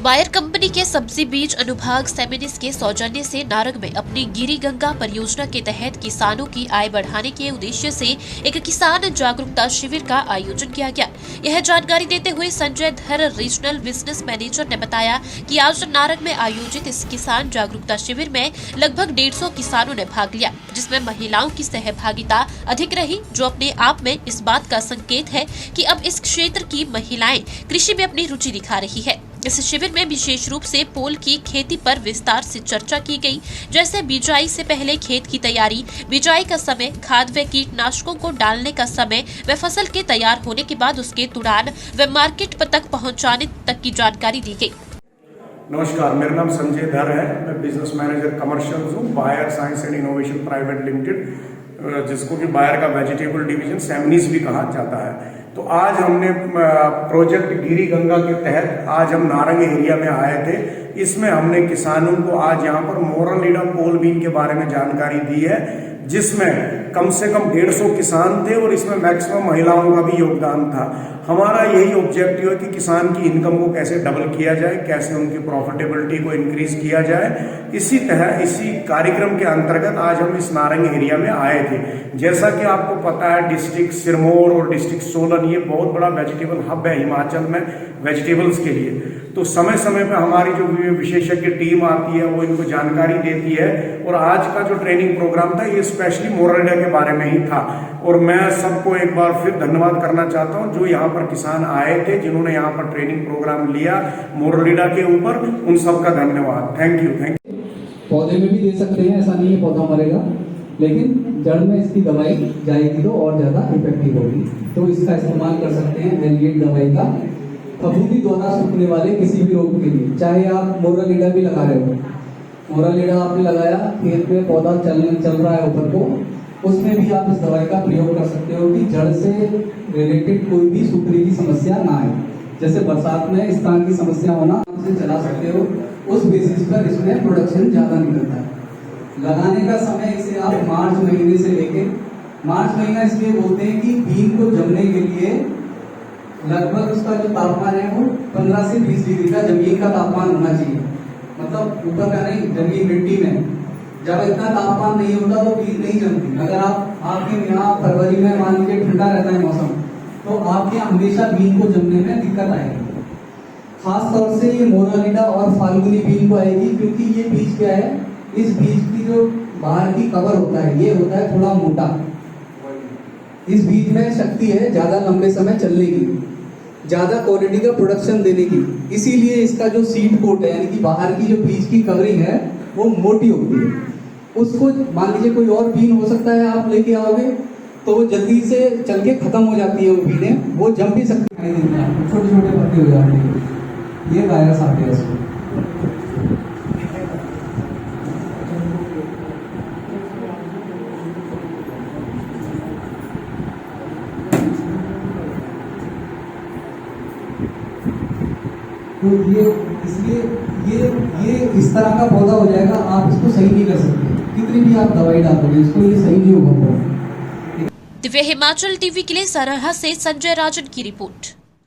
Bayer company के सब्जी बीज अनुभाग सेमिनिस के सौजन्य से नारंग में अपनी गिरी गंगा परियोजना के तहत किसानों की आय बढ़ाने के उद्देश्य से एक किसान जागरूकता शिविर का आयोजन किया गया। यह जानकारी देते हुए संजय धर रीजनल बिजनेस मैनेजर ने बताया कि आज नारंग में आयोजित इस किसान जागरूकता शिविर में लगभग 150 किसानों ने भाग लिया, जिसमें महिलाओं की सहभागिता अधिक रही, जो अपने आप में इस बात का संकेत है कि अब इस क्षेत्र की महिलाएं कृषि में अपनी रुचि दिखा रही है। इस शिविर में विशेष रूप से पोल की खेती पर विस्तार से चर्चा की गई, जैसे बिजाई से पहले खेत की तैयारी, बिजाई का समय, खाद व कीटनाशकों को डालने का समय व फसल के तैयार होने के बाद उसके तुड़ान व मार्केट तक पहुंचाने तक की जानकारी दी गई। नमस्कार, मेरा नाम संजय धर है। मैं बिजनेस मैनेजर कमर्शियल हूँ Bayer Science and Innovation Private Limited, जिसको कि बायर का वेजिटेबल डिवीजन सेमिनिस भी कहा जाता है। तो आज हमने प्रोजेक्ट गिरी गंगा के तहत आज हम नारंग एरिया में आए थे। इसमें हमने किसानों को आज यहाँ पर मोरालीडा पोल बीन के बारे में जानकारी दी है, जिसमें कम से कम 150 किसान थे और इसमें मैक्सिमम महिलाओं का भी योगदान था। हमारा यही ऑब्जेक्टिव है कि किसान की इनकम को कैसे डबल किया जाए, कैसे उनकी प्रॉफिटेबिलिटी को इंक्रीज किया जाए। इसी कार्यक्रम के अंतर्गत आज हम इस नारंग एरिया में आए थे। जैसा कि आपको पता है, डिस्ट्रिक्ट सिरमौर और डिस्ट्रिक्ट सोलन ये बहुत बड़ा वेजिटेबल हब है हिमाचल में वेजिटेबल्स के लिए। तो समय समय पर हमारी जो विशेषज्ञ टीम आती है वो इनको जानकारी देती है, और आज का जो ट्रेनिंग प्रोग्राम था ये स्पेशली मोरालीडा के बारे में ही था। और मैं सबको एक बार फिर धन्यवाद करना चाहता हूं जो यहाँ पर किसान आए थे, जिन्होंने यहाँ पर ट्रेनिंग प्रोग्राम लिया मोरालीडा के ऊपर, उन सबका धन्यवाद। Thank you. पौधे में भी दे सकते हैं, ऐसा नहीं है पौधा मरेगा, लेकिन जड़ में इसकी दवाई जाएगी तो और ज्यादा इफेक्टिव होगी। तो इसका इस्तेमाल कर सकते हैं एलिएट दवाई का फफूंदी द्वारा सूखने वाले किसी भी रोग के लिए। चाहे आप मोरालीडा भी लगा रहे हो, मोरालीडा आपने लगाया, खेत में पौधा चल रहा है ऊपर को, उसमें भी आप इस दवाई का प्रयोग कर सकते हो कि जड़ से रिलेटेड कोई भी सूखने की समस्या ना आए। जैसे बरसात में स्तन की समस्या होना, उसे चला सकते हो। उस बेसिस पर इसमें प्रोडक्शन ज्यादा निकलता है। लगाने का समय इसे आप मार्च महीने से लेके, मार्च महीना इसलिए बोलते हैं कि बीन को जमने के लिए लगभग उसका जो तापमान है वो 15 से 20 डिग्री का जमीन का तापमान होना चाहिए। मतलब ऊपर का नहीं, जमीन मिट्टी में जब इतना तापमान नहीं होता तो बीज नहीं जमती। अगर आपके यहाँ फरवरी में मान लीजिए ठंडा रहता है मौसम, तो आपके यहाँ हमेशा बीन को जमने में दिक्कत आएगी। खास तौर से ये मोरालीडा और फाल्गुनी बीन को आएगी, क्योंकि ये बीज क्या है, इस बीज की जो बाहर की कवर होता है ये होता है थोड़ा मोटा। इस बीज में शक्ति है ज्यादा लंबे समय चलने की, ज्यादा क्वालिटी का प्रोडक्शन देने की। इसीलिए इसका जो सीड कोट है, यानी कि बाहर की जो बीज की कवरिंग है वो मोटी होती है। उसको मान लीजिए कोई और बीन हो सकता है आप लेके आओगे तो वो जल्दी से चल के खत्म हो जाती है। वो बीनें वो जम भी सकती है, छोटे छोटे पत्ते हो जाते हैं, ये वायरस आते हैं इसको। तो ये इसलिए ये इस तरह का पौधा हो जाएगा, आप इसको सही नहीं कर सकते, कितनी भी आप दवाई डालोगे इसको, ये सही नहीं होगा। दिव्य हिमाचल टीवी के लिए सराहा से संजय राजन की रिपोर्ट।